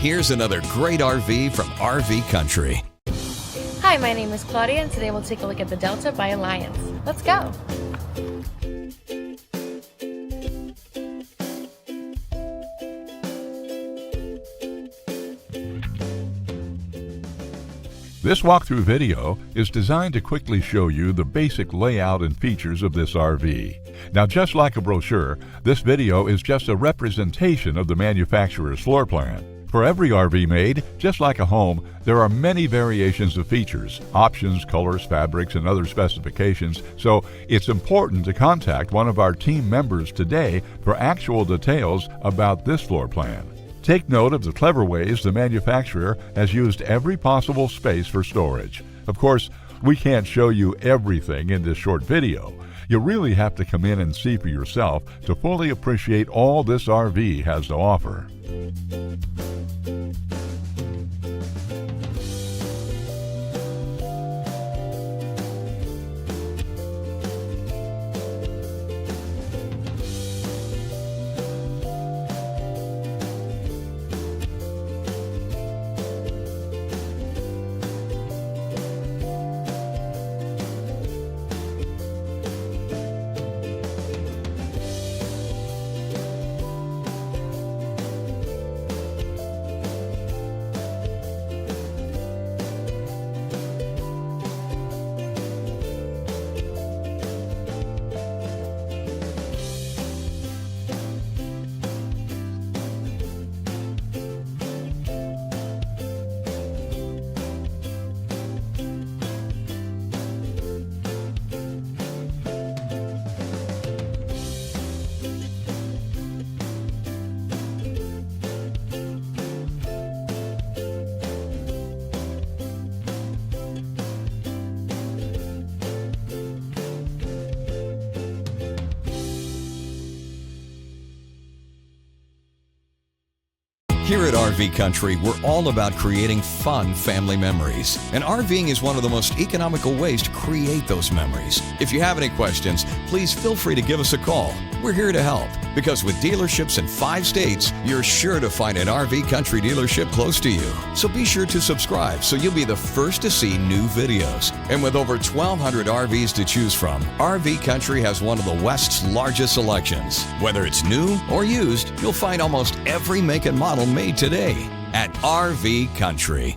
Here's another great RV from RV Country. Hi, my name is Claudia, and today we'll take a look at the Delta by Alliance. Let's go! This walkthrough video is designed to quickly show you the basic layout and features of this RV. Now, just like a brochure, this video is just a representation of the manufacturer's floor plan. For every RV made, just like a home, there are many variations of features, options, colors, fabrics, and other specifications, so it's important to contact one of our team members today for actual details about this floor plan. Take note of the clever ways the manufacturer has used every possible space for storage. Of course, we can't show you everything in this short video. You really have to come in and see for yourself to fully appreciate all this RV has to offer. Here at RV Country, we're all about creating fun family memories. And RVing is one of the most economical ways to create those memories. If you have any questions, please feel free to give us a call. We're here to help, because with dealerships in 5 states, you're sure to find an RV Country dealership close to you. So be sure to subscribe so you'll be the first to see new videos. And with over 1,200 RVs to choose from, RV Country has one of the West's largest selections. Whether it's new or used, you'll find almost every make and model made today at RV Country.